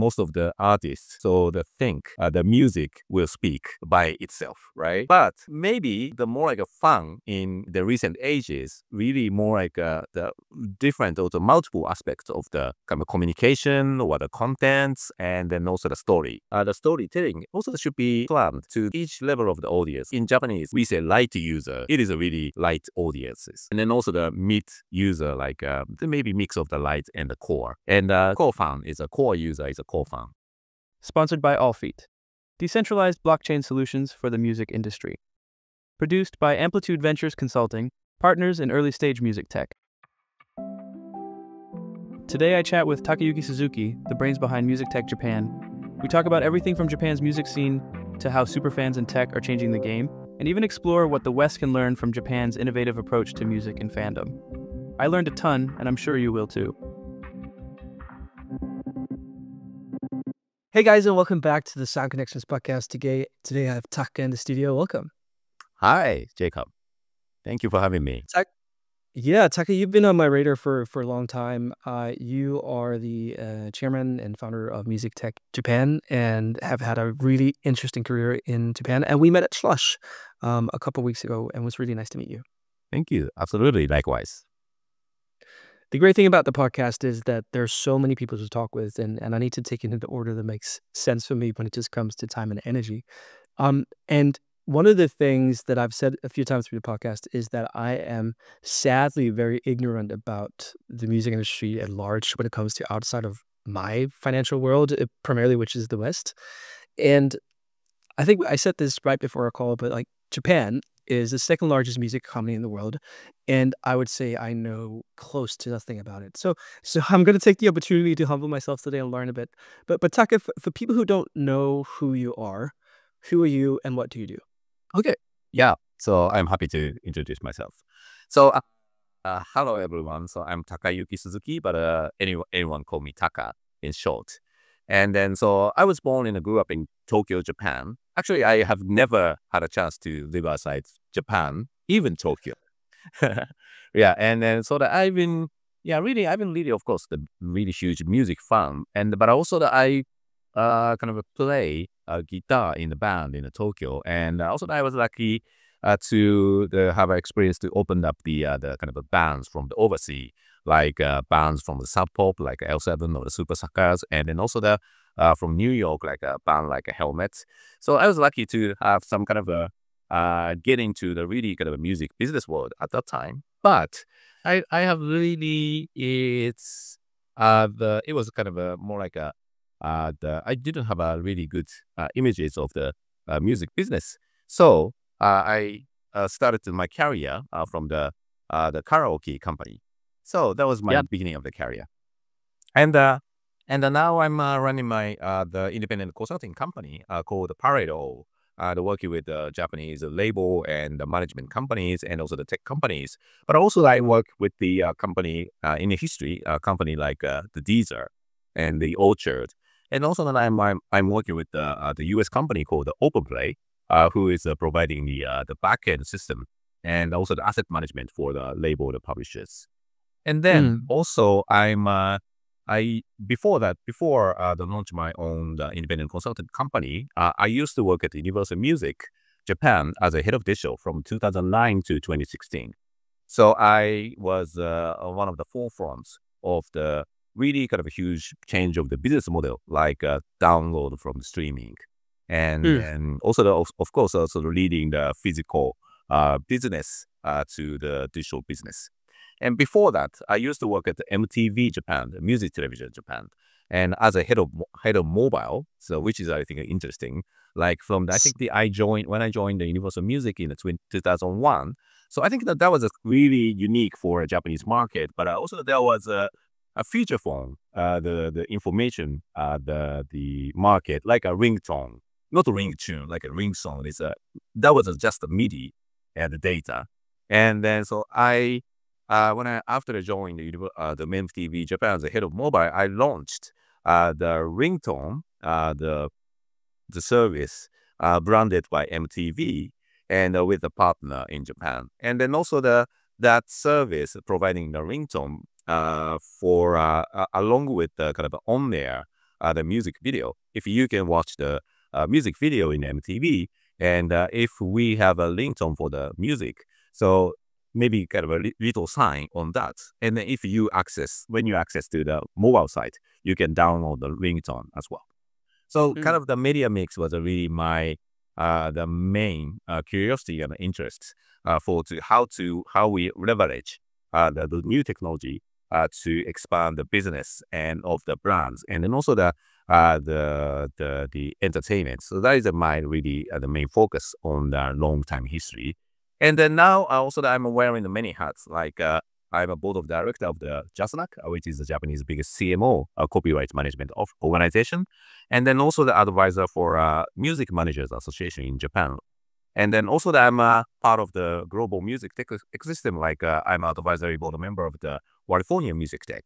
most of the artists, so the think the music will speak by itself, right? But maybe the more like a fun in the recent ages, really more like the different or the multiple aspects of the kind of communication or the contents, and then also the story. The storytelling also should be planned to each level of the audience. In Japanese, we say light user. It is a really light audiences. And then also the mid user, like maybe mix of the light and the core. And core fan is a core user, is a core fan. Sponsored by Allfeet, decentralized blockchain solutions for the music industry. Produced by Amplitude Ventures Consulting, partners in early stage music tech. Today I chat with Takayuki Suzuki, the brains behind MusicTech Japan. We talk about everything from Japan's music scene to how superfans and tech are changing the game, and even explore what the West can learn from Japan's innovative approach to music and fandom. I learned a ton, and I'm sure you will too. Hey guys, and welcome back to the Sound Connections podcast. Today I have Taka in the studio. Welcome. Hi, Jacob. Thank you for having me. Taka, you've been on my radar for a long time. You are the chairman and founder of MusicTech Japan and have had a really interesting career in Japan. And we met at Slush a couple weeks ago, and it was really nice to meet you. Thank you. Absolutely. Likewise. The great thing about the podcast is that there's so many people to talk with, and I need to take it in the order that makes sense for me when it just comes to time and energy. And one of the things that I've said a few times through the podcast is that I am sadly very ignorant about the music industry at large when it comes to outside of my financial world, primarily, which is the West. And I think I said this right before our call, but like Japan is the second largest music economy in the world, and I would say I know close to nothing about it. So I'm going to take the opportunity to humble myself today and learn a bit. But Taka, for people who don't know who you are, who are you and what do you do? Okay. Yeah. So I'm happy to introduce myself. So hello everyone. So I'm Takayuki Suzuki, but anyone call me Taka in short. And then so I was born and grew up in Tokyo, Japan. Actually, I have never had a chance to live outside Japan, even Tokyo. Yeah, and then so that I've been really, of course, the really huge music fan, but also that I kind of play guitar in the band in Tokyo, and also that I was lucky to have an experience to open up the kind of bands from the overseas, like bands from the Sub Pop, like L7 or the Super Suckers, and then also the from New York, like a band like a Helmet. So I was lucky to have some kind of get into the really kind of a music business world at that time. But I have really it was kind of a more like a I didn't have a really good images of the music business. So I started my career from the karaoke company. So that was my beginning of the career. And now I'm running my the independent consulting company called Pareto. Working with the Japanese label and the management companies and also the tech companies. But also I work with the company in the history, company like the Deezer and the Orchard. And also that I'm working with the US company called the OpenPlay, who is providing the backend system and also the asset management for the label, the publishers. And then also before the launch my own independent consultant company, I used to work at Universal Music Japan as a head of digital from 2009 to 2016. So I was one of the forefronts of the really kind of a huge change of the business model, like download from the streaming, and also of course also leading the physical business to the digital business. And before that, I used to work at the MTV Japan, the Music Television Japan, and as a head of mobile. So which is I think interesting. Like from the, I think when I joined the Universal Music in 2001. So I think that was really unique for a Japanese market. But also there was a feature phone, the information, the market, like a ringtone, not a ringtune, like a ring song. That was just a MIDI and the data. And then so after I joined the MTV Japan as a head of mobile, I launched the ringtone, the service branded by MTV and with a partner in Japan. And then also that service providing the ringtone for along with the kind of on-air the music video. If you can watch the music video in MTV, and if we have a ringtone for the music, so maybe kind of a little sign on that. And then if you access, when you access to the mobile site, you can download the ringtone as well. So kind of the media mix was really my the main curiosity and interest for how we leverage the new technology to expand the business and of the brands, and then also the entertainment. So that is my really the main focus on the long time history. And then now also that I'm wearing the many hats, like I'm a board of director of the JASNAC, which is the Japanese biggest CMO copyright management organization, and then also the advisor for Music Managers Association in Japan. And then also that I'm part of the global music tech ecosystem, like I'm an advisory board member of the California MusicTech.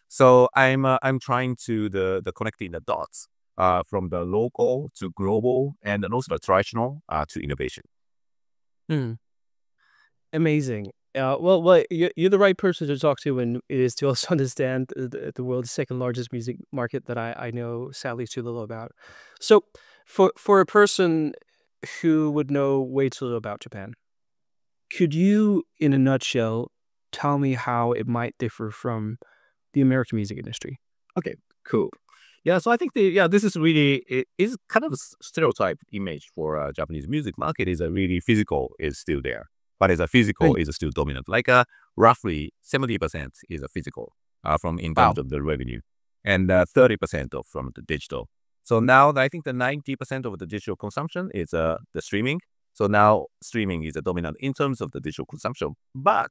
So I'm trying to the connecting the dots from the local to global, and then also the traditional to innovation. Amazing. Well, you're the right person to talk to when it is to also understand the world's second largest music market that I know sadly too little about. So for a person who would know way too little about Japan, could you, in a nutshell, tell me how it might differ from the American music industry? Okay, cool. Yeah, so I think this is really, it is kind of a stereotype image for Japanese music market is a really physical is still there, but as a physical is still dominant. Like roughly 70% is a physical from in terms of the revenue, and 30% of from the digital. So now I think the 90% of the digital consumption is the streaming. So now streaming is a dominant in terms of the digital consumption. But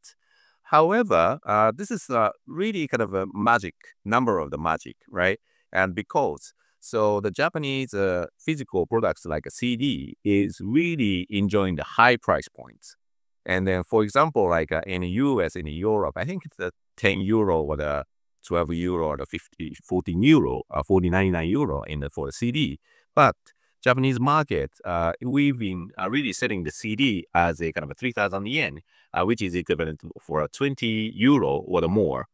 however, this is really kind of a magic number of the magic, right? And because so the Japanese physical products like a CD is really enjoying the high price points. And then, for example, like in the US, in Europe, I think it's the 10 euro or the 12 euro or the 14 euro, 49 euro for the CD. But Japanese market, we've been really setting the CD as a kind of a 3,000 yen, which is equivalent for a 20 euro or the more.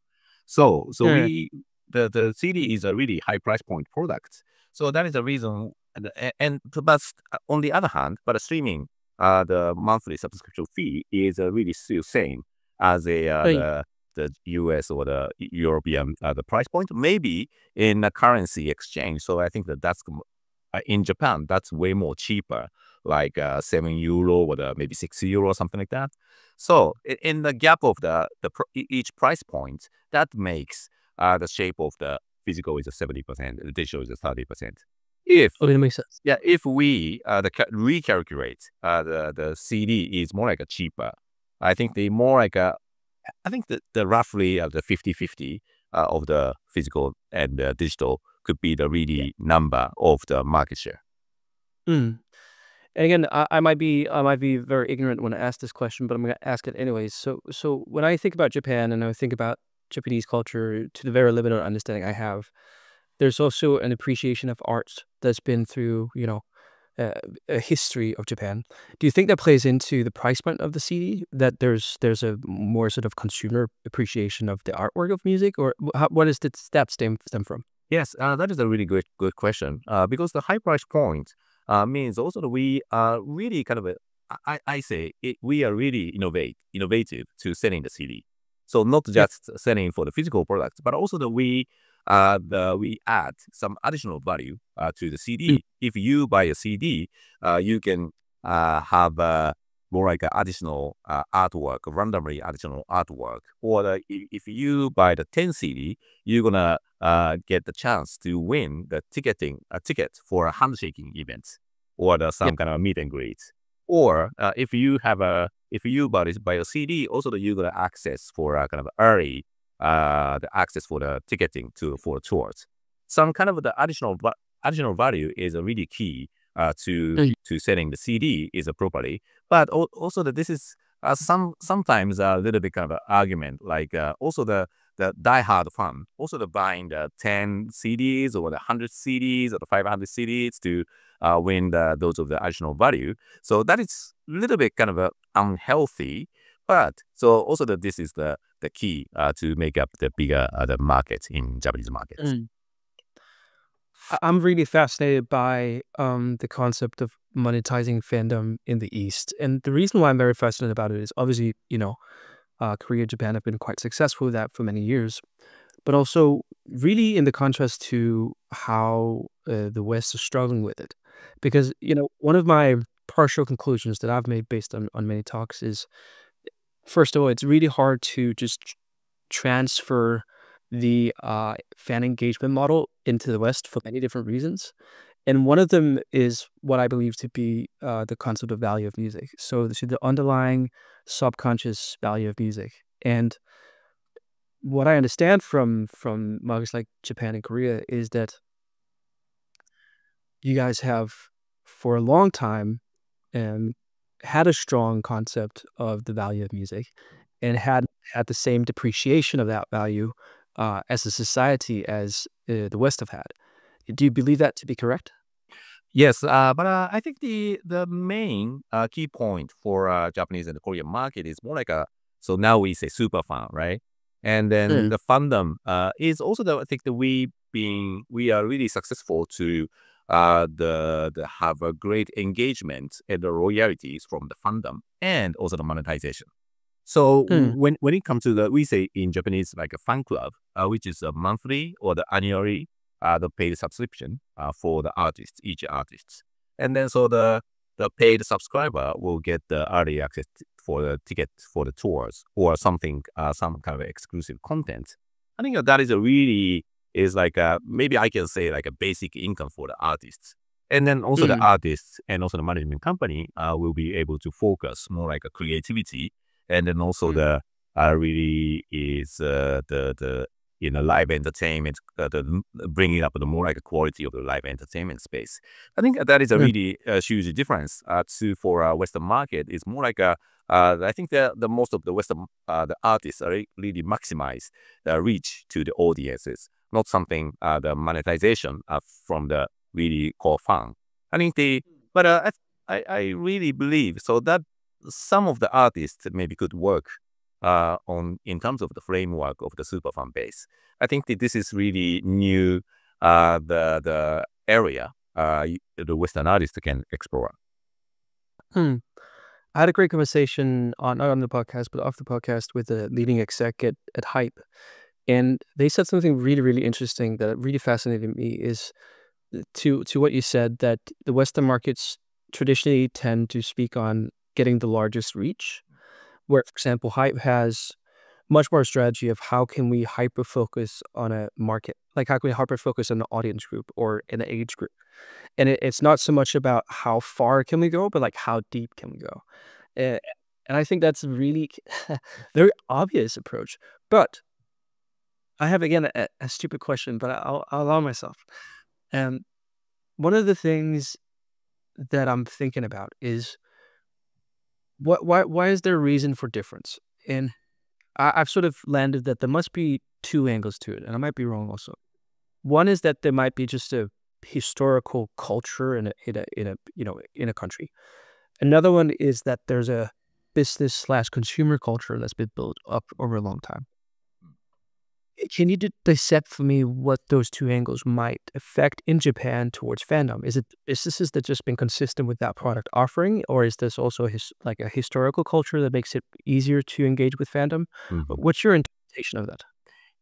So the CD is a really high price point product. So that is the reason. But on the other hand, but the streaming, the monthly subscription fee is really still same as the US or the European the price point, maybe in a currency exchange. So I think that's in Japan, that's way more cheaper, like 7 euro or maybe 6 euro or something like that. So in the gap of each price point, that makes the shape of the physical is a 70%, the digital is a 30%. If that makes sense. Yeah, if we recalculate the CD is more like a cheaper, I think the more like I think the roughly the 50-50 of the physical and the digital could be the really number of the market share. And again, I might be very ignorant when I ask this question, but I'm going to ask it anyways. So when I think about Japan and I think about Japanese culture, to the very limited understanding I have, there's also an appreciation of art that's been through, a history of Japan. Do you think that plays into the price point of the CD? That there's a more sort of consumer appreciation of the artwork of music, or what does that stem from? Yes, that is a really good question. Because the high price point means also that we are really kind of I say we are really innovative to selling the CD. So not just selling for the physical products, but also that we add some additional value to the CD. If you buy a CD, you can have more like an additional artwork, randomly additional artwork. Or if you buy the 10 CD, you're gonna get the chance to win the ticket for a handshaking event or some kind of meet and greet. Or if you buy a CD, also that you're gonna access for a kind of early the access for the ticketing for tours. Some kind of the additional value is really key to selling the CD is properly. But also that this is sometimes a little bit kind of an argument, like also the diehard fan, also the buying the 10 CDs or the 100 CDs or the 500 CDs to win those of the additional value. So that is a little bit kind of unhealthy. But so also that this is the key to make up the bigger the market in Japanese markets. I'm really fascinated by the concept of monetizing fandom in the East. And the reason why I'm very fascinated about it is obviously, Korea and Japan have been quite successful with that for many years, but also really in the contrast to how the West is struggling with it. Because, one of my partial conclusions that I've made based on many talks is, first of all, it's really hard to just transfer the fan engagement model into the West for many different reasons. And one of them is what I believe to be the concept of value of music. So the underlying subconscious value of music. And what I understand from markets like Japan and Korea is that you guys have, for a long time, um, had a strong concept of the value of music, and had the same depreciation of that value as a society as the West have had. Do you believe that to be correct? Yes, but I think the main key point for Japanese and the Korean market is more like a, so now we say super fan, right? And then Mm, the fandom is also I think that we are really successful to the have a great engagement and the royalties from the fandom and also the monetization. So mm, when it comes to we say in Japanese like a fan club, which is a monthly or the annually the paid subscription for the artists, each artist, and then so the paid subscriber will get the early access for the ticket for the tours or something, some kind of exclusive content. I think that is a really is like maybe I can say like a basic income for the artists. And then also the mm, artists and also the management company will be able to focus more like a creativity, and then also mm, the really is the live entertainment, bringing up the more like a quality of the live entertainment space. I think that is a mm, really huge difference to for Western market. It's more like a I think the most of the Western the artists are really maximize the reach to the audiences, not something the monetization from the really core fan. I think but I really believe so that some of the artists maybe could work on in terms of the framework of the super fan base. I think that this is really new the area the Western artists can explore. mm. I had a great conversation not on the podcast, but off the podcast with a leading exec at Hype. And they said something really, really interesting that really fascinated me is to what you said, that the Western markets traditionally tend to speak on getting the largest reach, where, for example, Hype has much more a strategy of how can we hyper focus on a market, like how can we hyper focus on an audience group or an age group, and it's not so much about how far can we go, but like how deep can we go. Eh, and I think that's a really very obvious approach. But I have, again, a stupid question, but I'll allow myself. Um, One of the things that I'm thinking about is why is there a reason for difference? And I've sort of landed that there must be two angles to it, and I might be wrong also. One is that there might be just a historical culture in a country. Another one is that there's a business slash consumer culture that's been built up over a long time. Can you dissect for me what those two angles might affect in Japan towards fandom? Is it businesses that just been consistent with that product offering, or is this also like a historical culture that makes it easier to engage with fandom? Mhm. What's your interpretation of that?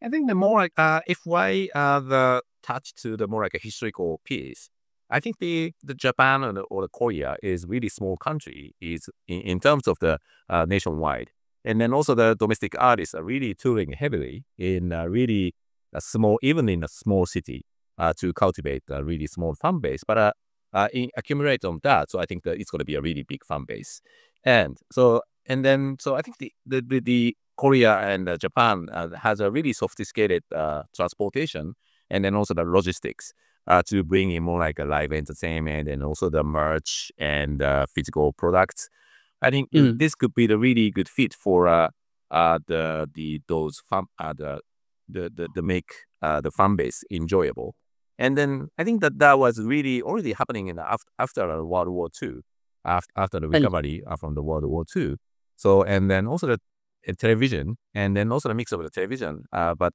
I think the more like if I the touch to the more like a historical piece, I think the Japan or the Korea is really small country is in terms of the nationwide, and then also the domestic artists are really touring heavily in really a small, even in a small city, to cultivate a really small fan base. But in accumulate on that, so I think that it's going to be a really big fan base, and then so I think the Korea and Japan has a really sophisticated transportation and then also the logistics to bring in more like a live entertainment and also the merch and physical products. I think Mm, this could be the really good fit for the those fun, the make the fan base enjoyable. And then I think that that was really already happening in the after World War II, after the and recovery from the World War II. So and then also the television, and then also the mix of the television, but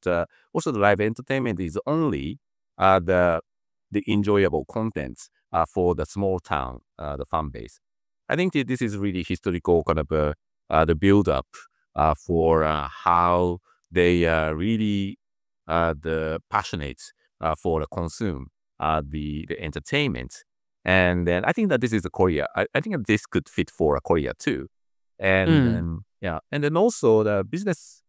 also the live entertainment is only the the enjoyable content for the small town, the fan base. I think this is really historical kind of the build up for how they really the passionate for the consume the entertainment. And then I think that this is a Korea. I think that this could fit for a Korea too. And then and then also the business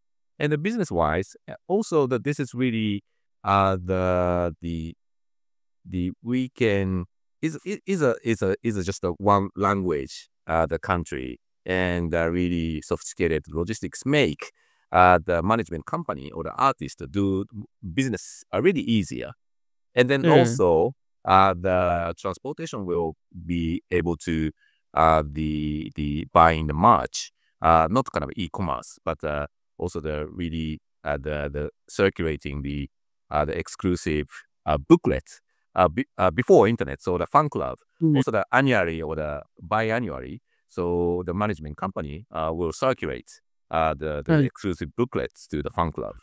wise, also that this is really the weekend is a just a one language the country, and really sophisticated logistics make the management company or the artist to do business really easier. And then also the transportation will be able to the buying the merch, not kind of e-commerce, but also the really the circulating the exclusive booklet before internet. So the fan club, also the annually or the biannually. So the management company will circulate the exclusive booklets to the fan club.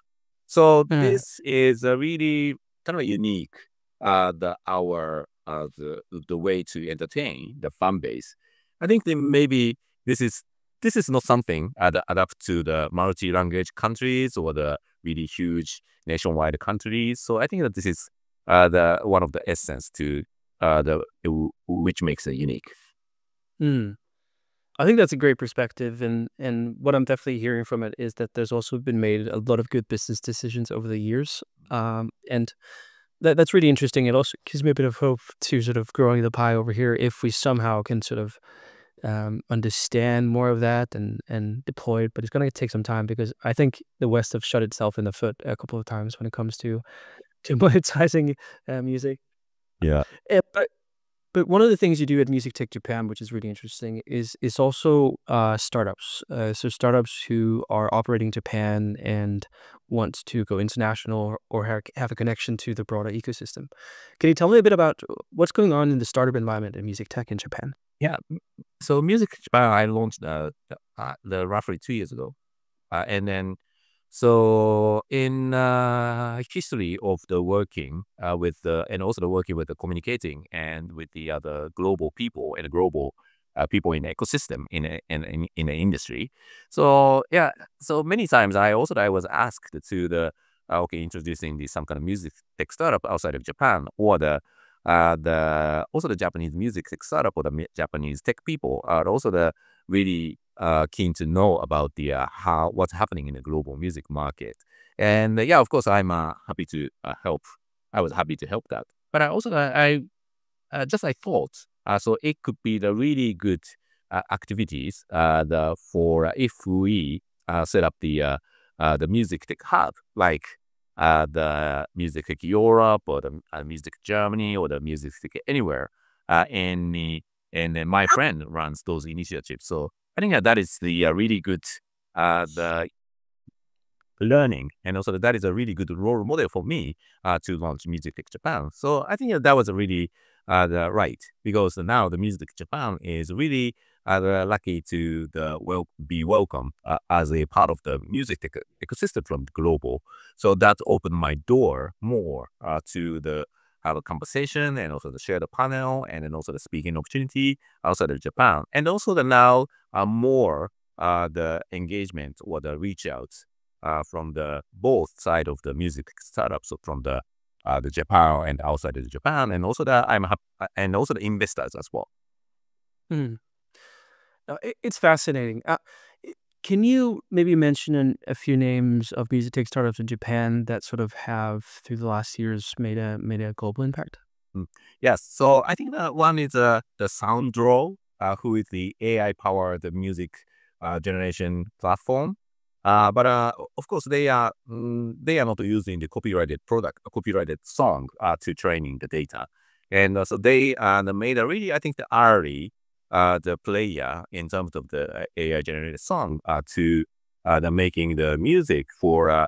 So this is a really kind of unique the way to entertain the fan base. I think that maybe this is not something that adapt to the multi-language countries or the really huge nationwide countries. So I think that this is the one of the essence to which makes it unique. I think that's a great perspective, and what I'm definitely hearing from it is that there's also been made a lot of good business decisions over the years, and that's really interesting. It also gives me a bit of hope to sort of growing the pie over here if we somehow can sort of understand more of that and deploy it. But it's going to take some time because I think the West have shot itself in the foot a couple of times when it comes to monetizing music. Yeah. But one of the things you do at MusicTech Japan, which is really interesting, is also startups. So startups who are operating in Japan and want to go international or have a connection to the broader ecosystem. Can you tell me a bit about what's going on in the startup environment in MusicTech in Japan? Yeah. So MusicTech Japan, I launched the roughly 2 years ago, and then. So in history of the working with and also the working with the communicating and with the other global people and global people in the ecosystem in the industry. So yeah, so many times I was asked to the introducing some kind of music tech startup outside of Japan, or the also the Japanese music tech startup or the Japanese tech people are also the really keen to know about the what's happening in the global music market. And yeah, of course, I'm happy to help. I was happy to help that. But I thought so it could be the really good activities for if we set up the music tech hub, like the Music Tech Europe or the Music Germany or the Music Tech anywhere, and then my friend runs those initiatives. So I think that is the really good the learning, and also that is a really good role model for me to launch MusicTech Japan. So I think that was a really right, because now the MusicTech Japan is really lucky to be welcome as a part of the music tech ecosystem from global. So that opened my door more to the have a conversation and also to share the panel and then also the speaking opportunity outside of Japan, and also the now more the engagement or the reach out from the both side of the music startups, so from the Japan and outside of Japan, and also and also the investors as well. It's fascinating. Can you maybe mention a few names of music tech startups in Japan that sort of have through the last years made a global impact? Yes. So I think that one is the Sounddraw, who is the AI powered music generation platform. But of course, they are not using the copyrighted song to training the data, and so they made a really, I think, the early the player in terms of the AI generated song to the making the music for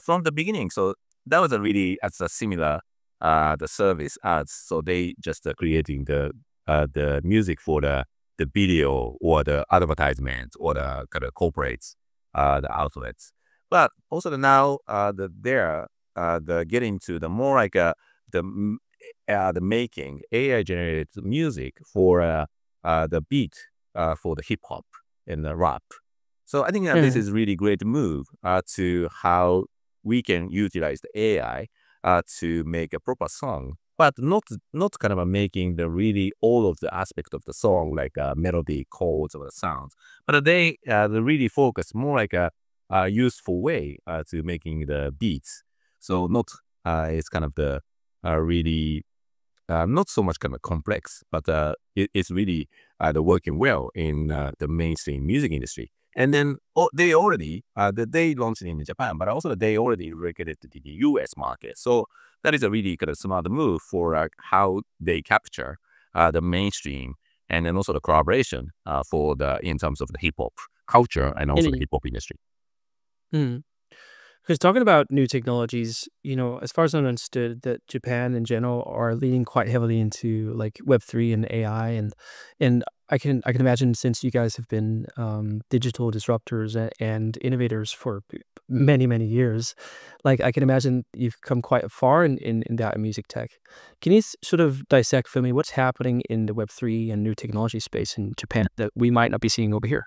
from the beginning. So that was a really as a similar the service ads. So they just creating the music for the video or the advertisements or the kind of corporates the outlets. But also now they're getting to the more like the making AI generated music for the beat for the hip hop and the rap. So I think that this is really great move to how we can utilize the AI to make a proper song, but not kind of making the really all of the aspect of the song like melody, chords, or the sounds, but they really focus more like a useful way to making the beats. So not it's kind of the really not so much kind of complex, but it's really the working well in the mainstream music industry. And then they already they launched in Japan, but also they already regulated the US market. So that is a really kind of smart move for how they capture the mainstream and then also the collaboration for the in terms of the hip hop culture and also the hip hop industry. Because talking about new technologies, as far as I understood, that Japan in general are leaning quite heavily into like Web3 and AI, and I can imagine, since you guys have been digital disruptors and innovators for many years, like I can imagine you've come quite far in that music tech. Can you sort of dissect for me what's happening in the Web3 and new technology space in Japan that we might not be seeing over here?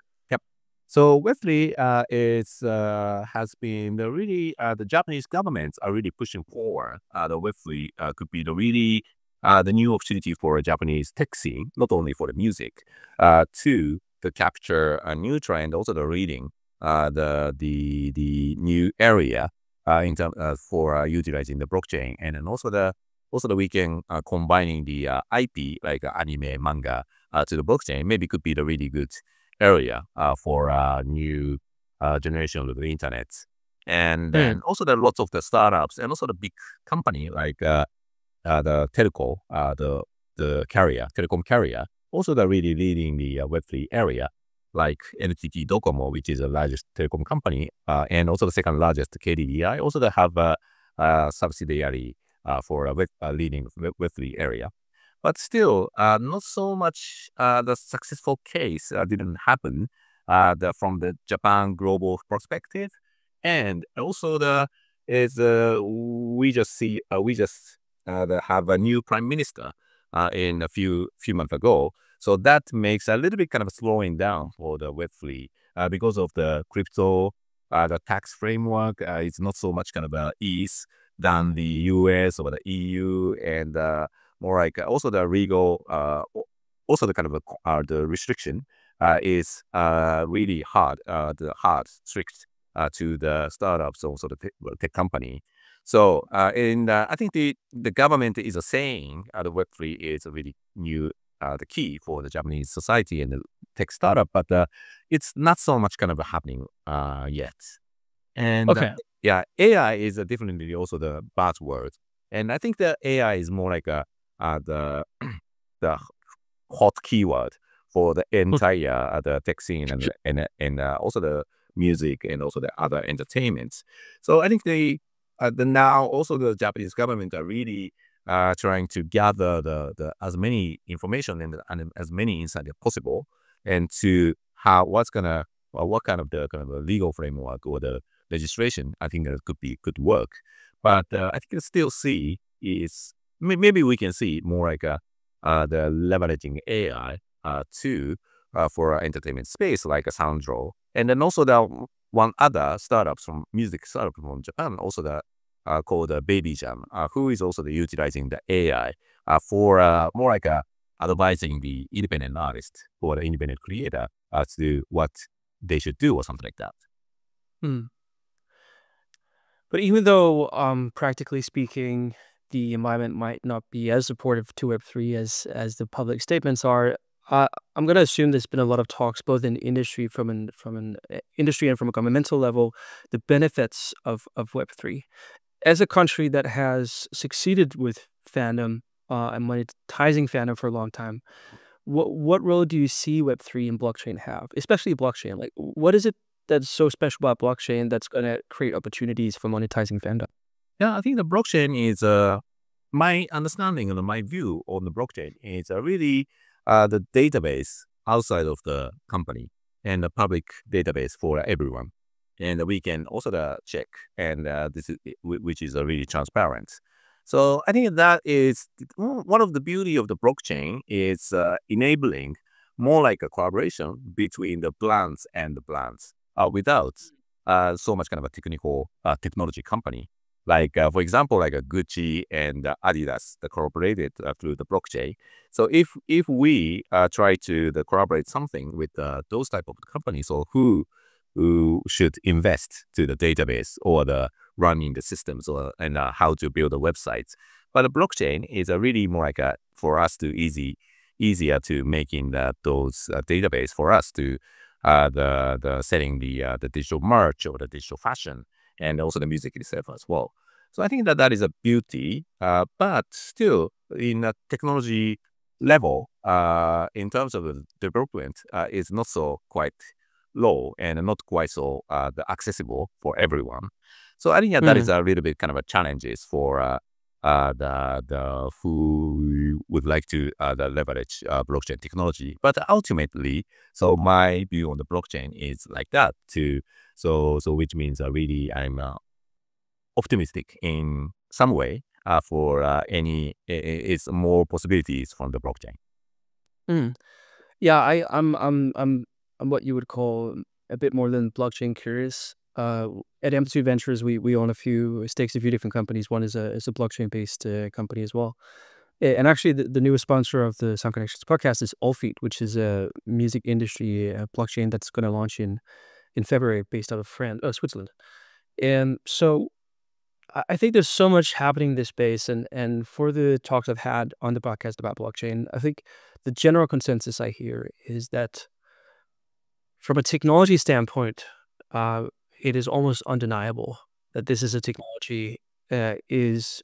So Web3 has been the Japanese governments are really pushing forward. The Web3 could be the new opportunity for a Japanese tech scene, not only for the music, to capture a new trend, also the reading the new area in terms for utilizing the blockchain, and then also the we can combining the IP like anime, manga to the blockchain. Maybe could be the really good area for new generation of the internet. And then also there are lots of the startups and also the big company like the telco, the carrier, telecom carrier, also they're really leading the Web3 area, like NTT Docomo, which is the largest telecom company, and also the second largest KDDI. Also they have a subsidiary for leading Web3 area. But still, not so much the successful case didn't happen from the Japan global perspective. And also we just have a new prime minister in a few months ago. So that makes a little bit kind of slowing down for the Web3 because of the crypto, the tax framework. It's not so much kind of ease than the US or the EU, and more like also the legal, also the kind of the restriction is really hard, strict to the startups, also the tech company. So I think the government is saying the Web3 is a really new the key for the Japanese society and the tech startup, but it's not so much kind of happening yet. And yeah, AI is definitely also the buzzword, and I think the AI is more like the hot keyword for the entire the tech scene and also the music and also the other entertainments. So I think now also the Japanese government are really trying to gather the as many information and as many insight as possible, and to what kind of the legal framework or the legislation I think that could work. But I think I still see is maybe we can see more like the leveraging AI for entertainment space like a Sounddraw, and then also the one other music startup from Japan, also called Baby Jam, who is also utilizing the AI for more like advising the independent artist or the independent creator to do what they should do or something like that. But even though, practically speaking, the environment might not be as supportive to Web3 as the public statements are, I'm going to assume there's been a lot of talks both in industry from an industry and from a governmental level, the benefits of Web3. As a country that has succeeded with fandom and monetizing fandom for a long time, what role do you see Web3 and blockchain have, especially blockchain? Like, what is it that's so special about blockchain that's going to create opportunities for monetizing fandom? Yeah, I think the blockchain is my understanding and my view on the blockchain is really the database outside of the company and the public database for everyone, and we can also check, and this is which is really transparent. So I think that is one of the beauty of the blockchain is enabling more like a collaboration between the brands and the brands without so much kind of a technical technology company. Like for example, like a Gucci and Adidas that collaborated through the blockchain. So if we try to collaborate something with those type of companies, or who should invest to the database or the running the systems or and how to build the websites. But the blockchain is a really more like a for us to easier to making those database for us to the setting the digital merch or the digital fashion and also the music itself as well. So I think that that is a beauty, but still in a technology level, in terms of the development, is not so quite low and not quite so accessible for everyone. So I think that is Mm. a little bit kind of a challenges for the who would like to leverage blockchain technology. But ultimately, so my view on the blockchain is like that too. So which means really I'm optimistic in some way for it's more possibilities from the blockchain. Mm. Yeah, I'm what you would call a bit more than blockchain curious. At Amplitude Ventures, we own a few stakes, a few different companies. One is a blockchain based company as well. And actually, the newest sponsor of the Sound Connections podcast is Allfeet, which is a music industry blockchain that's going to launch in February, based out of Switzerland. And so I think there's so much happening in this space, and for the talks I've had on the podcast about blockchain, I think the general consensus I hear is that from a technology standpoint, uh, it is almost undeniable that this is a technology is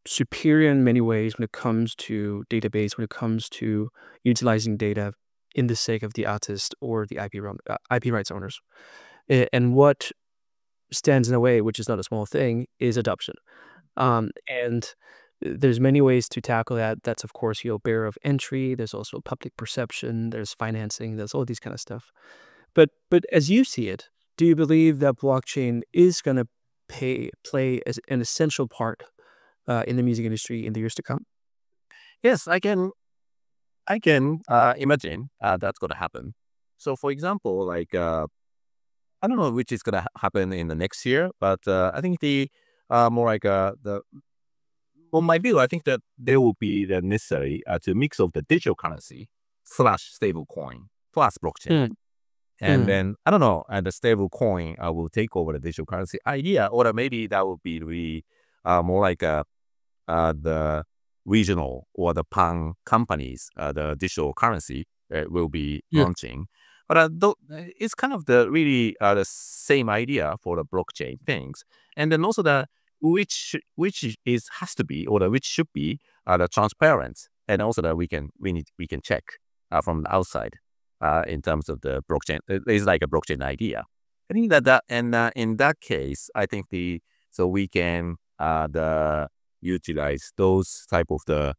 superior in many ways when it comes to database, when it comes to utilizing data in the sake of the artist or the IP rights owners. And what stands in the way, which is not a small thing, is adoption. And there's many ways to tackle that. That's of course, barrier of entry. There's also public perception. There's financing. There's all these kind of stuff. But as you see it, do you believe that blockchain is going to play as an essential part in the music industry in the years to come? Yes, I can imagine that's going to happen. So for example, like I don't know which is going to happen in the next year, but I think the more like the on my view, I think that there will be the necessary to mix of the digital currency slash stable coin plus blockchain. Mm, And mm, then I don't know, and the stable coin will take over the digital currency idea, or maybe that would be really more like the regional or the pan companies, the digital currency will be yeah. launching. But it's kind of the same idea for the blockchain things, and then also the which is has to be or which should be the transparent, and also that we can check from the outside in terms of the blockchain. It's like a blockchain idea. I think that and in that case, I think we can the utilize those type of the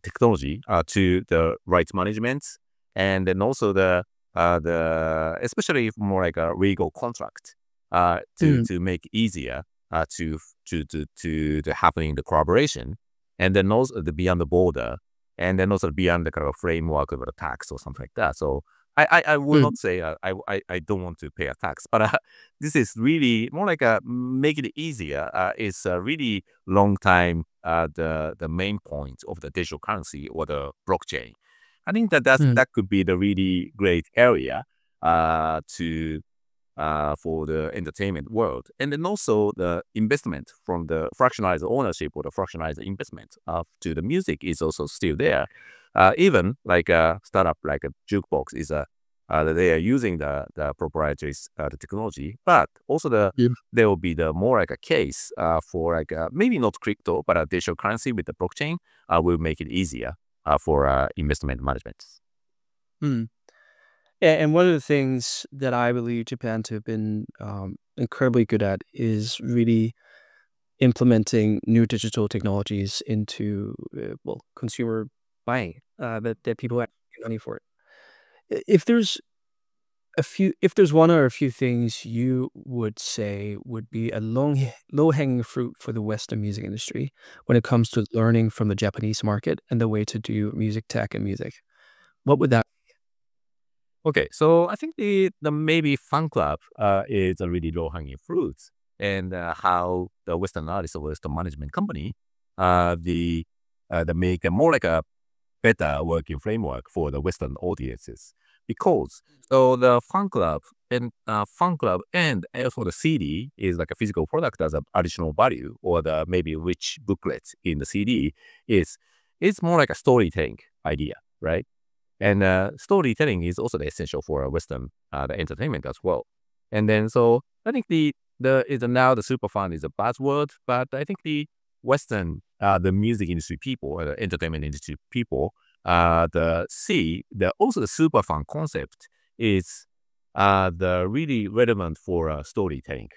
technology to the rights management, and then also the especially more like a legal contract Mm, to make easier to happening the collaboration, and then also the beyond the border, and then also beyond the kind of framework of the tax or something like that. So I will mm, not say I don't want to pay a tax, but this is really more like a make it easier. It's a really long time the main point of the digital currency or the blockchain. I think mm, that could be the really great area to for the entertainment world. And then also the investment from the fractionalized ownership or the fractionalized investment to the music is also still there. Even like a startup like a Jukebox is they are using the proprietary the technology, but also yeah. there will be the more like a case for like maybe not crypto, but a digital currency with the blockchain will make it easier for investment management. Mm. And one of the things that I believe Japan to have been incredibly good at is really implementing new digital technologies into consumer buying, that people have money for it. If there's if there's one or a few things you would say would be a low hanging fruit for the Western music industry when it comes to learning from the Japanese market and the way to do music tech and music, what would that? Okay, so I think the maybe fan club is a really low hanging fruit, and how the Western artists or Western management company the make a more like a better working framework for the Western audiences, because so the fan club and also the CD is like a physical product as an additional value, or the maybe rich booklet in the CD is it's more like a storytelling idea, right? And storytelling is also the essential for Western the entertainment as well. And then so I think the is now the super fan is a buzzword, but I think the Western the music industry people or the entertainment industry people the also the super fan concept is the really relevant for storytelling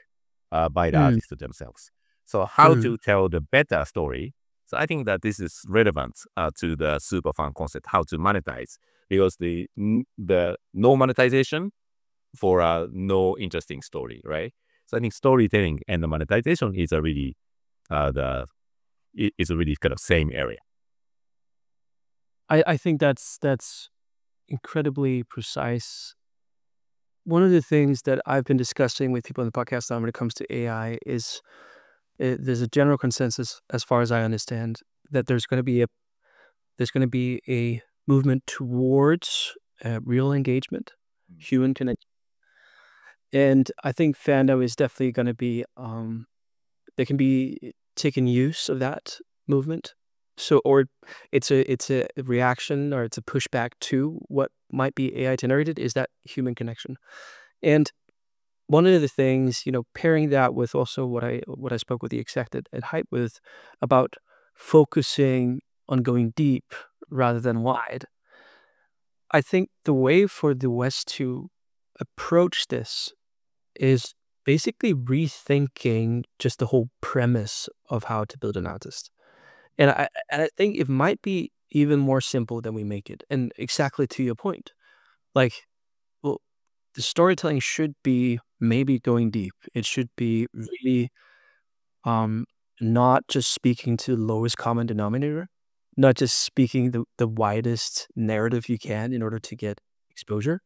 by the Mm, artists themselves. So how mm. to tell the better story. So I think that this is relevant to the super fan concept, how to monetize, because the no monetization for a no interesting story, right? So I think storytelling and the monetization is a really is a really kind of same area. I think that's incredibly precise. One of the things that I've been discussing with people in the podcast now when it comes to AI is there's a general consensus, as far as I understand, that there's going to be a movement towards real engagement, human connection, and I think fandom is definitely going to be they can be taken use of that movement. So, or it's a reaction or it's a pushback to what might be AI generated is that human connection. And one of the things, pairing that with also what I spoke with the exec at Hype with about focusing on going deep rather than wide. I think the way for the West to approach this is basically rethinking just the whole premise of how to build an artist. And I think it might be even more simple than we make it. And exactly to your point, like, well, the storytelling should be maybe going deep. It should be really um not just speaking to the lowest common denominator, not just speaking the widest narrative you can in order to get exposure,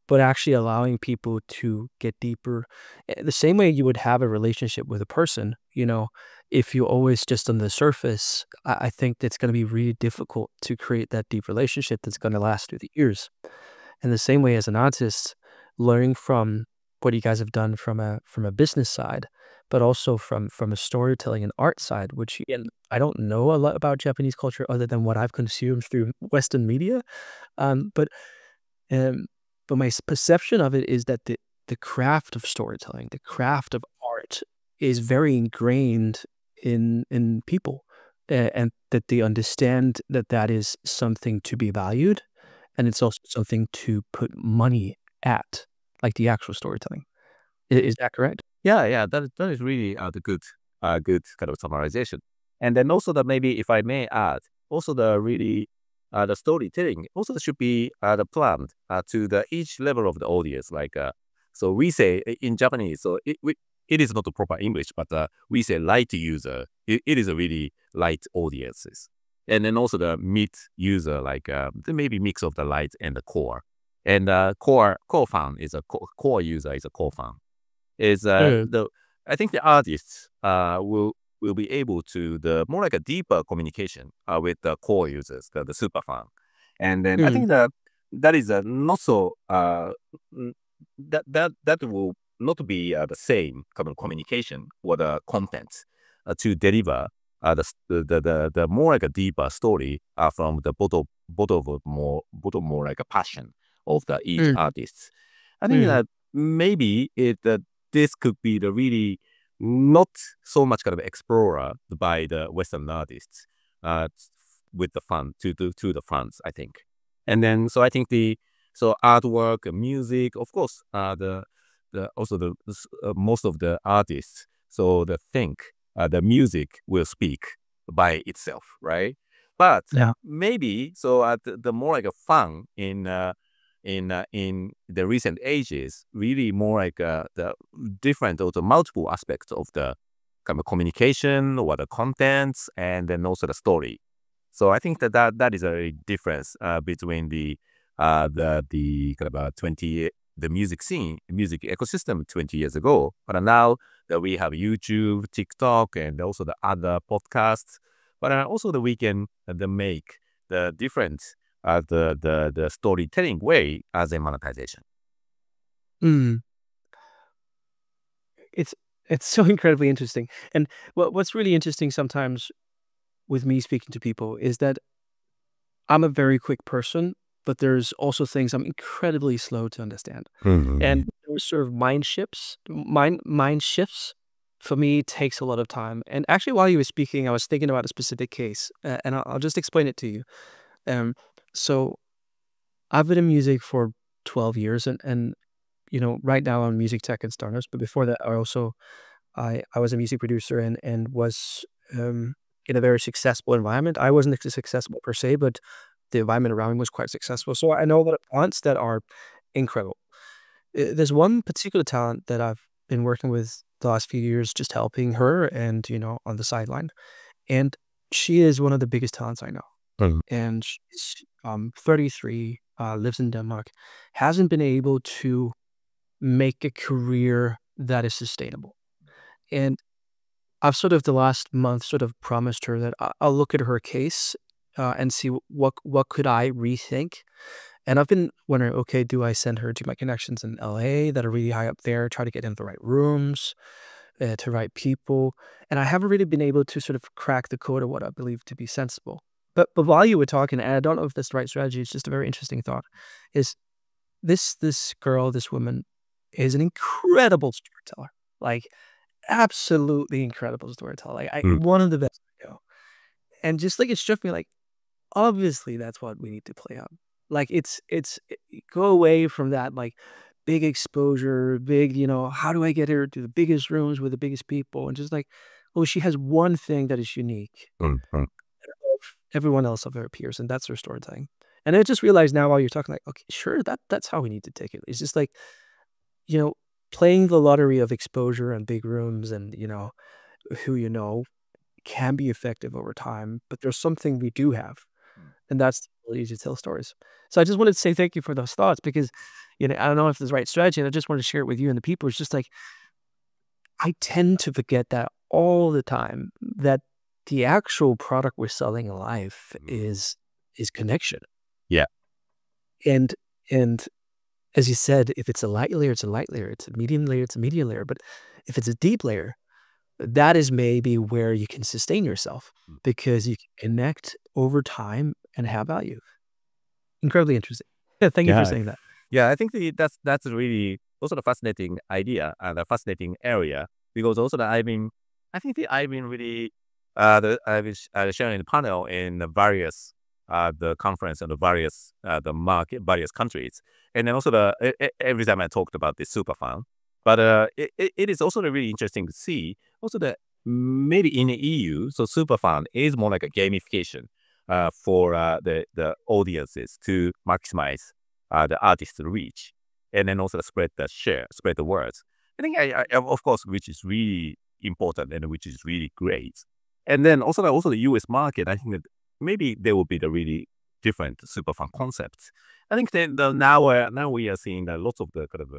but actually allowing people to get deeper. The same way you would have a relationship with a person, if you always just on the surface, I think it's going to be really difficult to create that deep relationship that's going to last through the years. And the same way as an artist, learning from what you guys have done from a business side, but also from a storytelling and art side, which again, I don't know a lot about Japanese culture other than what I've consumed through Western media. Um, but um, but my perception of it is that the craft of storytelling, the craft of art, is very ingrained in people, and that they understand that that is something to be valued, and it's also something to put money at, like the actual storytelling. Is that correct? Yeah, that is really the good kind of summarization. And then also that maybe if I may add, also the really the storytelling also should be the planned to the each level of the audience. Like so we say in Japanese, so it is not the proper English, but we say light user. It is a really light audiences, and then also the mid user, like the maybe mix of the light and the core, and core fan is a core user is a core fan is Mm, the I think the artists will be able to the more like a deeper communication with the core users, the super fan, and then I mm, think that that is not so n- that will not be the same kind of communication or the content to deliver the more like a deeper story from the bottom more like a passion of the each mm, artist. I think mm, that maybe this could be the really not so much kind of explorer by the Western artists uh, with the fun to the fans, I think. And then so I think the so artwork, music, of course, the also most of the artists. So the think the music will speak by itself, right? But yeah. maybe so the more like a fun in the recent ages, really more like the different or the multiple aspects of the kind of communication or the contents, and then also the story. So I think that is a difference between the kind of 20 the music scene, music ecosystem 20 years ago. But now that we have YouTube, TikTok, and also the other podcasts, but also that we can make the different the storytelling way as a monetization. Mm. It's so incredibly interesting. And what's really interesting sometimes with me speaking to people is that I'm a very quick person, but there's also things I'm incredibly slow to understand. And those sort of mind shifts for me takes a lot of time. And actually, while you were speaking, I was thinking about a specific case, and I'll just explain it to you. So I've been in music for 12 years, and right now I'm MusicTech and startups. But before that, I was a music producer and was in a very successful environment. I wasn't successful per se, but the environment around me was quite successful. So I know a lot of talents that are incredible. There's one particular talent that I've been working with the last few years, just helping her and, on the sideline. And she is one of the biggest talents I know. And she's 33, lives in Denmark, hasn't been able to make a career that is sustainable. And I've sort of the last month sort of promised her that I'll look at her case and see what could I rethink. And I've been wondering, okay, do I send her to my connections in LA that are really high up there, try to get into the right rooms, to right people? And I haven't really been able to sort of crack the code of what I believe to be sensible. But while you were talking, and I don't know if that's the right strategy, it's just a very interesting thought, is this girl, this woman, is an incredible storyteller. Like, absolutely incredible storyteller. Like, one of the best I know. And just like it struck me, like, obviously that's what we need to play up. Like, go away from that, like, big exposure, big, how do I get her to the biggest rooms with the biggest people? And just like, well, she has one thing that is unique. Everyone else of her peers, and that's her storytelling. And I just realized now while you're talking, like, okay, sure, that's how we need to take it. It's just like, playing the lottery of exposure and big rooms and, who can be effective over time. But there's something we do have, and that's the ability to tell stories. So I just wanted to say thank you for those thoughts because, I don't know if it's the right strategy, and I just wanted to share it with you and the people. It's just like, I tend to forget that all the time, that the actual product we're selling in life is connection. Yeah. And as you said, if it's a light layer, it's a light layer. It's a medium layer, it's a medium layer. But if it's a deep layer, that is maybe where you can sustain yourself because you can connect over time and have value. Incredibly interesting. Yeah, thank you for saying that. Yeah, I think that's really also the fascinating idea and a fascinating area because also I've been really I've been sharing the panel in the various the conference and the various the market various countries, and then also every time I talked about the Superfan, but it is also really interesting to see also that maybe in the EU, so Superfan is more like a gamification for the audiences to maximize the artist's reach, and then also spread the words. I think I of course, which is really important and which is really great. And then also the US market, I think that maybe there will be the really different Superfan concepts. I think that now we are seeing that lots of the kind of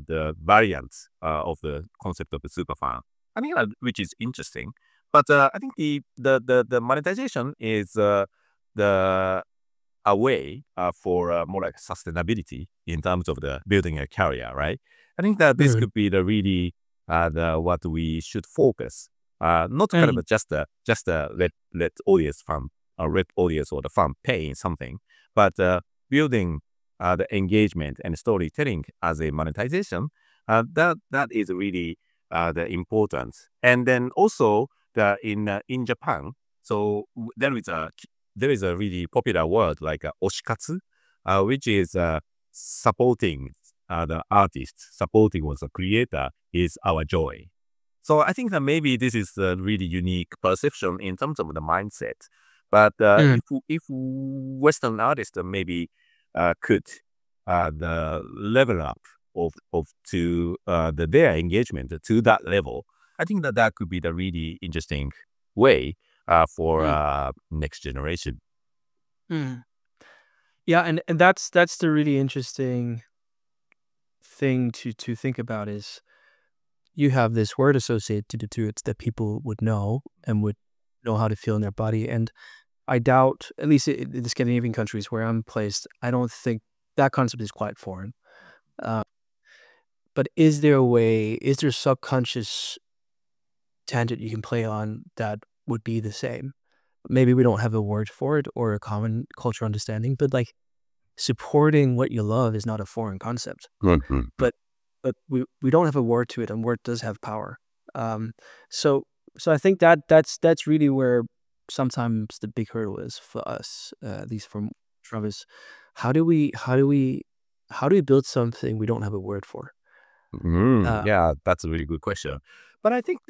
the variants of the concept of the Superfan. I think which is interesting. But I think the monetization is a way for more like sustainability in terms of the building a career, right? I think that this could be the really what we should focus. Not kind of just let audience fan or let audience or the fan pay in something, but building the engagement and storytelling as a monetization. That is really the importance. And then also in Japan, so there is a really popular word like oshikatsu, which is supporting the artist, supporting the creator is our joy. So I think that maybe this is a really unique perception in terms of the mindset. But if Western artists maybe could the level up of to their engagement to that level, I think that could be the really interesting way for next generation. Yeah, and that's the really interesting thing to think about is you have this word associated to it that people would know and would know how to feel in their body. And I doubt, at least in the Scandinavian countries where I'm placed, I don't think that concept is quite foreign. But is there a way, is there subconscious tangent you can play on that would be the same? Maybe we don't have a word for it or a common cultural understanding, but like supporting what you love is not a foreign concept. But we don't have a word to it, and word does have power. So I think that's really where sometimes the big hurdle is for us, at least from Travis. How do we build something we don't have a word for? Yeah, that's a really good question. But I think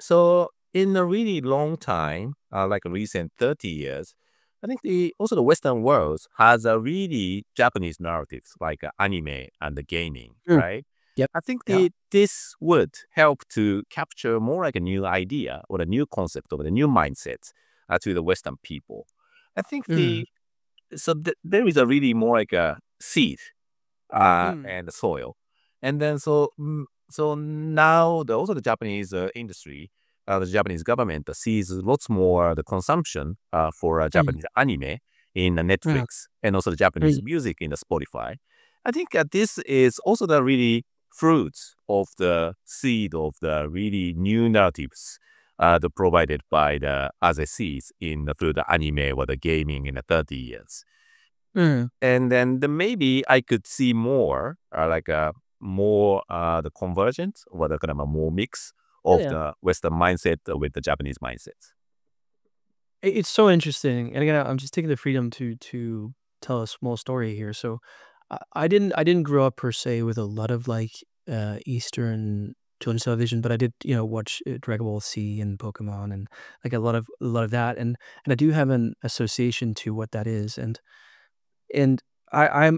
so in a really long time, like recent 30 years, I think also the Western world has a really Japanese narratives like anime and the gaming, right? Yep. I think Yeah. this would help to capture more like a new idea or a new concept or a new mindset to the Western people. I think there is a really more like a seed and the soil. And then so now also the Japanese industry, the Japanese government sees lots more the consumption for Japanese anime in Netflix and also the Japanese music in the Spotify. I think this is also the really fruits of the seed of the really new narratives provided by the other seeds through the anime or the gaming in the 30 years. And then maybe I could see more the convergence or the kind of a more mix of the Western mindset with the Japanese mindset. It's so interesting, and again, I'm just taking the freedom to tell a small story here. So, I didn't grow up per se with a lot of like Eastern children's television, but I did watch Dragon Ball Z and Pokemon and like a lot of that, and I do have an association to what that is, and I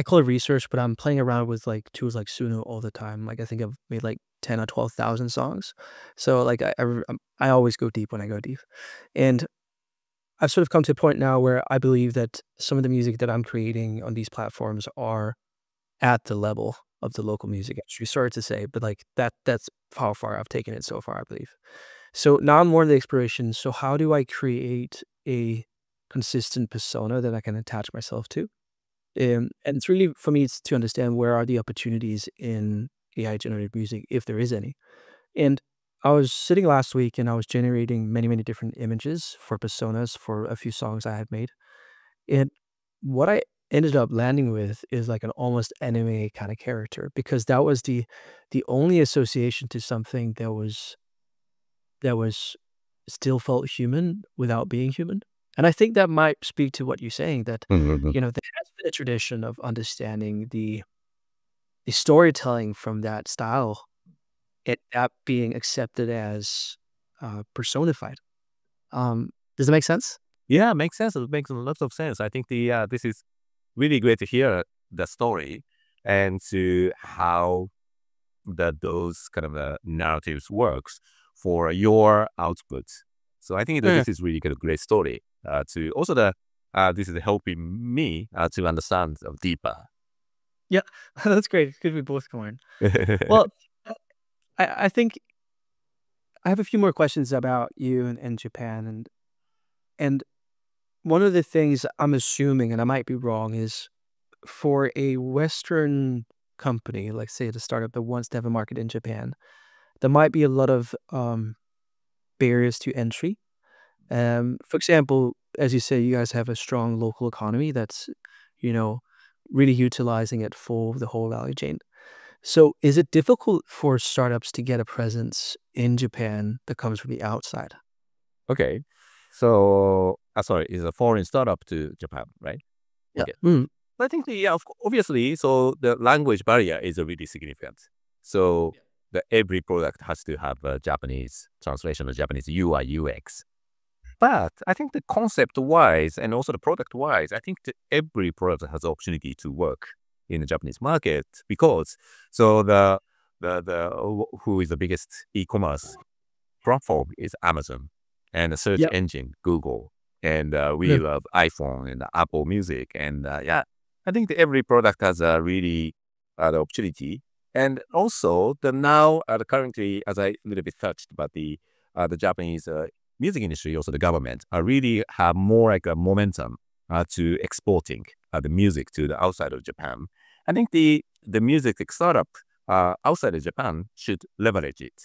call it research, but I'm playing around with like tools like Suno all the time. Like I think I've made like 10 or 12,000 songs. So like I always go deep when I go deep. And I've sort of come to a point now where I believe that some of the music that I'm creating on these platforms are at the level of the local music industry. Sorry to say, but like that's how far I've taken it so far, I believe. So now I'm more in the exploration. So how do I create a consistent persona that I can attach myself to? And it's really for me it's to understand where are the opportunities in AI generated music, if there is any. And I was sitting last week and I was generating many different images for personas for a few songs I had made. And what I ended up landing with is like an almost anime kind of character, because that was the only association to something that was still felt human without being human. And I think that might speak to what you're saying, that there has been a tradition of understanding the storytelling from that style, that being accepted as personified. Does it make sense? Yeah, it makes sense. It makes lots of sense. I think this is really great to hear the story and to how those kind of narratives works for your output. So I think that this is really kind of great story. To also this is helping me to understand deeper. Yeah, that's great. It's good we both can learn. Well, I think I have a few more questions about you and Japan, and one of the things I'm assuming, and I might be wrong, is for a Western company, like say the startup that wants to have a market in Japan, there might be a lot of barriers to entry. For example, as you say, you guys have a strong local economy that's, really utilizing it for the whole value chain. So is it difficult for startups to get a presence in Japan that comes from the outside? Okay. So, sorry, it's a foreign startup to Japan, right? Yeah. Okay. I think obviously, so the language barrier is really significant. So every product has to have a Japanese translation or Japanese UI UX. But I think the concept-wise and also the product-wise, I think that every product has the opportunity to work in the Japanese market because who is the biggest e-commerce platform is Amazon and the search Yep. engine Google, and we Yeah. love iPhone and Apple Music, and yeah, I think that every product has a really the opportunity, and also the currently, as I a little bit touched, but the Japanese music industry, also the government, really have more like a momentum to exporting the music to the outside of Japan. I think the music startup outside of Japan should leverage it,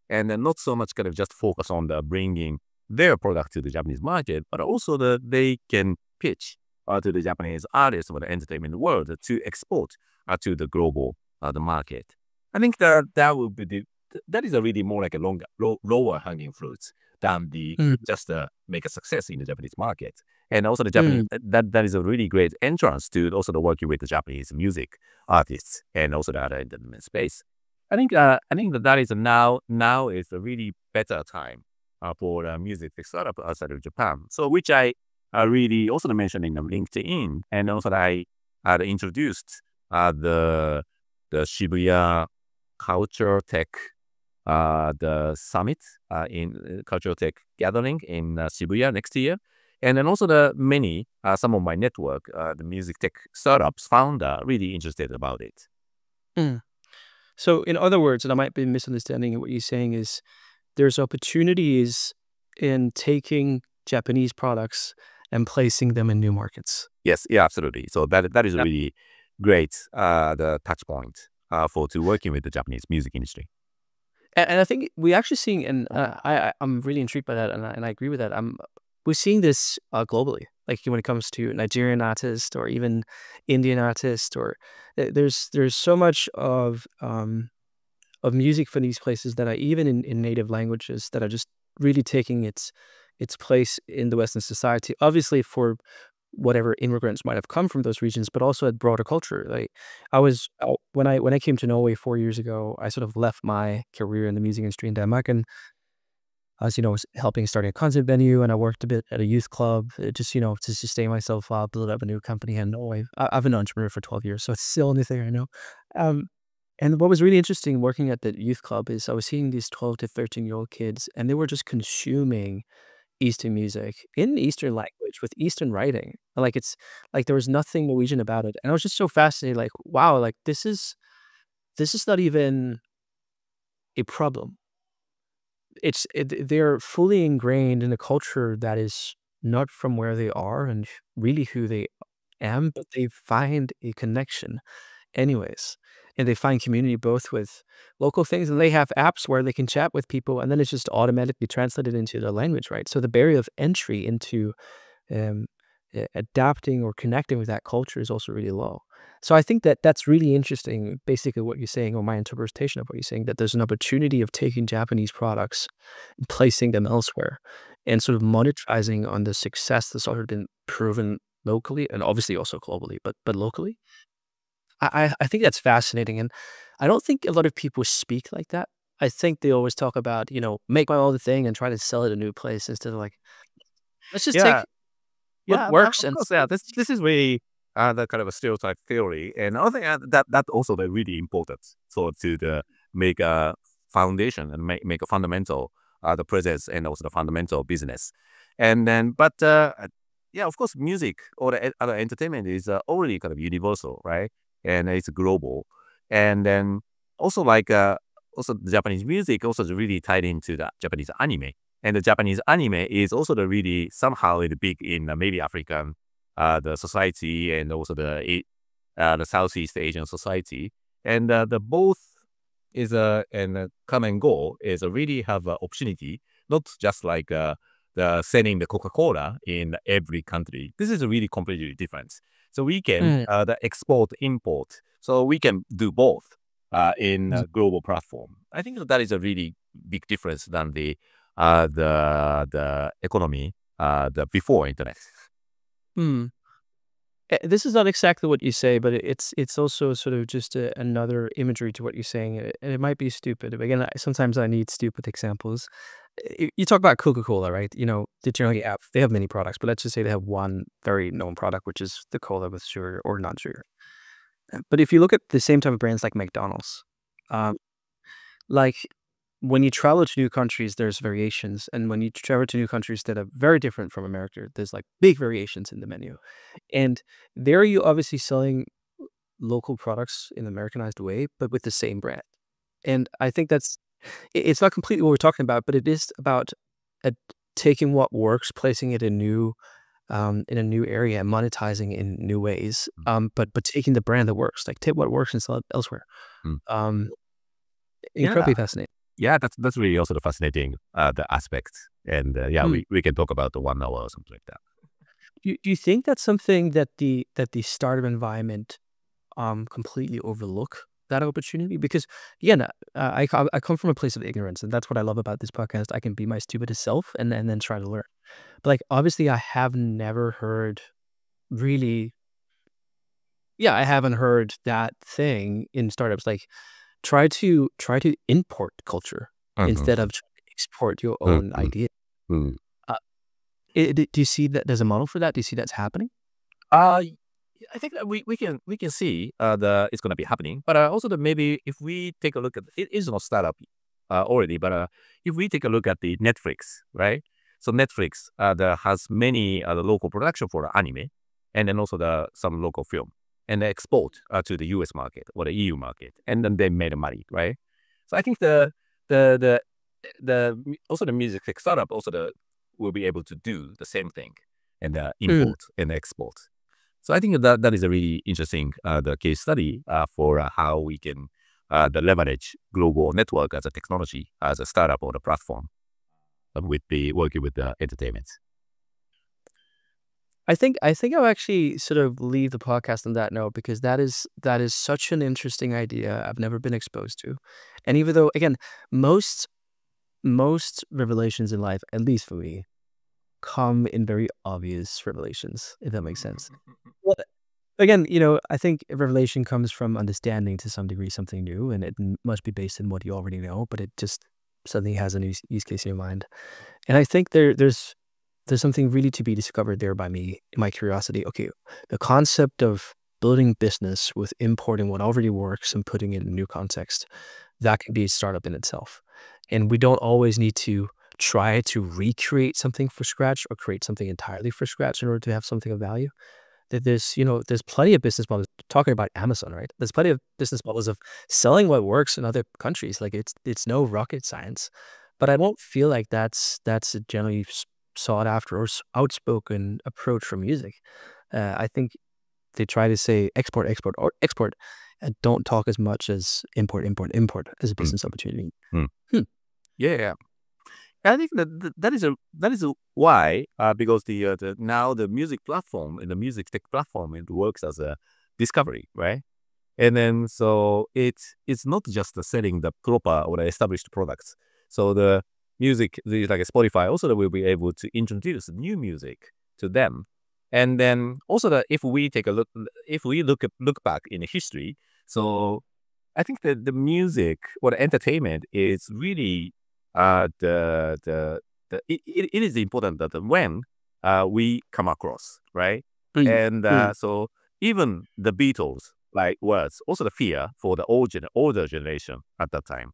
and then not so much kind of just focus on the bringing their product to the Japanese market, but also they can pitch to the Japanese artists or the entertainment world to export to the global the market. I think that would be that is a really more like a lower hanging fruits than the Mm. just make a success in the Japanese market. And also the Japanese that is a really great entrance to also the working with the Japanese music artists and also the other entertainment space. I think that is now is a really better time for music startup outside of Japan. So which I really also mentioned in the LinkedIn, and also I introduced the Shibuya Culture Tech the summit in Cultural Tech gathering in Shibuya next year. And then also some of my network, the music tech startups founder really interested about it. Mm. So, in other words, and I might be misunderstanding what you're saying, is there's opportunities in taking Japanese products and placing them in new markets. Yes, yeah, absolutely. So that is a Yep. really great the touch point for to working with the Japanese music industry. And I think we're actually seeing, and I'm really intrigued by that, and I agree with that. We're seeing this globally, like when it comes to Nigerian artists or even Indian artists, or there's so much of music for these places that are even in native languages that are just really taking its place in the Western society. Obviously, for whatever immigrants might have come from those regions, but also a broader culture. Like I was when I came to Norway 4 years ago, I sort of left my career in the music industry in Denmark, and I was helping starting a concert venue, and I worked a bit at a youth club, just to sustain myself while build up a new company in Norway. I've been an entrepreneur for 12 years, so it's still only thing I know. Um, and what was really interesting working at the youth club is I was seeing these 12 to 13-year-old kids, and they were just consuming Eastern music in Eastern language with Eastern writing. Like it's like there was nothing Norwegian about it. And I was just so fascinated, like, wow, like this is not even a problem. They're fully ingrained in a culture that is not from where they are and really who they am, but they find a connection anyways. And they find community both with local things, and they have apps where they can chat with people, and then it's just automatically translated into their language, right? So the barrier of entry into um, adapting or connecting with that culture is also really low. So I think that that's really interesting, basically what you're saying, or my interpretation of what you're saying, that there's an opportunity of taking Japanese products and placing them elsewhere and sort of monetizing on the success that's already been proven locally and obviously also globally, but locally. I think that's fascinating, and I don't think a lot of people speak like that. I think they always talk about, make my own thing and try to sell it a new place instead of like, let's just take Yeah, what yeah, works of and course, yeah. This is really the kind of a stereotype theory, and I think that also the really important. So to make a foundation and make a fundamental the presence and also the fundamental business, and then yeah, of course, music or the other entertainment is already kind of universal, right? And it's global, and then also also the Japanese music also is really tied into the Japanese anime. And the Japanese anime is also the really somehow really big in maybe African the society and also the Southeast Asian society. And the both is and common goal is really have an opportunity, not just like the selling the Coca-Cola in every country. This is really completely different. So we can Mm, the export import. So we can do both in mm, a global platform. I think that is a really big difference than the economy the before internet. mm. This is not exactly what you say, but it's also sort of just another imagery to what you're saying, and it might be stupid. But again, sometimes I need stupid examples. You talk about Coca-Cola, right? They generally have many products, but let's just say they have one very known product, which is the cola with sugar or non-sugar. But if you look at the same type of brands like McDonald's, um, like when you travel to new countries, there's variations, and when you travel to new countries that are very different from America, there's like big variations in the menu. And there you obviously selling local products in an Americanized way, but with the same brand. And I think it's not completely what we're talking about, but it is about uh, taking what works, placing it in a new area, and monetizing in new ways. But taking the brand that works, like take what works and sell it elsewhere. Mm. Um, Yeah. incredibly fascinating. Yeah, that's really also the fascinating the aspect. And we can talk about the 1 hour or something like that. Do you think that's something that the startup environment completely overlook that opportunity? Because again, I come from a place of ignorance, and that's what I love about this podcast. I can be my stupidest self and then try to learn. But like obviously, I have never heard really. Yeah, I haven't heard that thing in startups. Like try to import culture instead of trying to export your own idea. Mm. Uh, do you see that there's a model for that? Do you see that's happening? I think that we can see it's gonna be happening, but also maybe if we take a look at it is not startup already, but if we take a look at the Netflix, right? So Netflix there has many the local production for the anime, and then also some local film, and they export to the U.S. market or the EU market, and then they made money, right? So I think the also the music tech startup will be able to do the same thing and import and export. So I think that is a really interesting the case study for how we can leverage global network as a technology, as a startup or a platform with working with the entertainment. I think I'll actually sort of leave the podcast on that note, because that is such an interesting idea I've never been exposed to. And even though again, most revelations in life, at least for me, come in very obvious revelations, if that makes sense. Well, again, I think revelation comes from understanding to some degree something new, and it must be based in what you already know, but it just suddenly has a new use case in your mind. And I think there's something really to be discovered there by me in my curiosity. Okay, the concept of building business with importing what already works and putting it in a new context, that can be a startup in itself. And we don't always need to try to recreate something from scratch or create something entirely from scratch in order to have something of value. That there's plenty of business models, talking about Amazon, right? There's plenty of business models of selling what works in other countries. Like it's no rocket science, but I don't feel like that's a generally sought after or outspoken approach for music. I think they try to say export, export, or export, and don't talk as much as import, import, import as a business opportunity. Yeah. I think that is why because now the music platform and the music tech platform, it works as a discovery, right? And then so it's not just selling the proper or the established products. So the music, like Spotify, also that will be able to introduce new music to them. And then also that if we look back in history, so I think that the music or the entertainment is really it is important that when we come across, right? And so even the Beatles like was also the fear for the older generation at that time.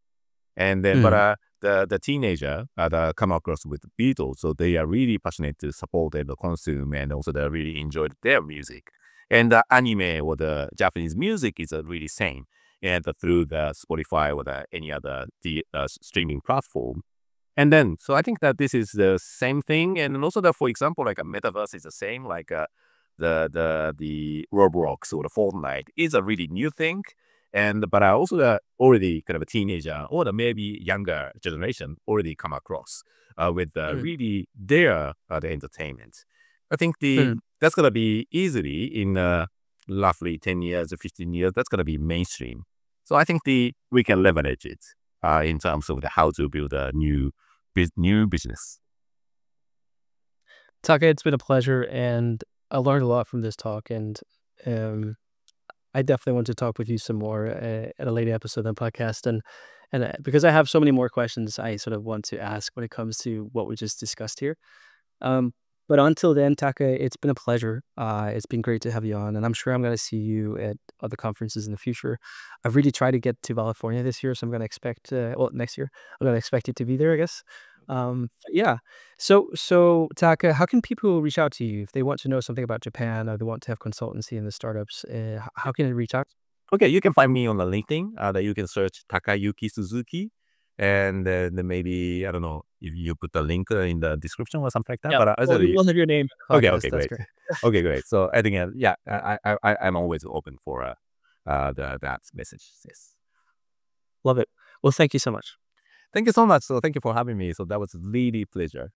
And then but the teenager that come across with the Beatles, so they are really passionate to support and consume, and also they really enjoyed their music. And the anime or the Japanese music is really same, and through the Spotify or any other streaming platform. And then, so I think that this is the same thing, and also that, for example, like a metaverse is the same, like the Roblox or the Fortnite is a really new thing, and but I also already kind of a teenager or the maybe younger generation already come across with really their the entertainment. I think that's gonna be easily in roughly 10 years or 15 years. That's gonna be mainstream. So I think we can leverage it in terms of how to build a new business. Taka, it's been a pleasure, and I learned a lot from this talk, and I definitely want to talk with you some more at a later episode of the podcast, and because I have so many more questions I sort of want to ask when it comes to what we just discussed here. Um, but until then, Taka, it's been a pleasure. It's been great to have you on, and I'm sure I'm going to see you at other conferences in the future. I've really tried to get to California this year, so I'm going to expect, well, next year, I'm going to expect you to be there, I guess. Yeah. So Taka, how can people reach out to you if they want to know something about Japan or they want to have consultancy in the startups? How can they reach out? Okay, you can find me on the LinkedIn. That you can search Takayuki Suzuki, and then maybe I don't know if you put the link in the description or something like that. Yeah. But Well, we will have your name in the okay, podcast. okay, That's great. great. Okay, great. So I think yeah, I'm always open for that message. Yes. Love it. Well, thank you so much. Thank you so much. So thank you for having me. So that was really pleasure.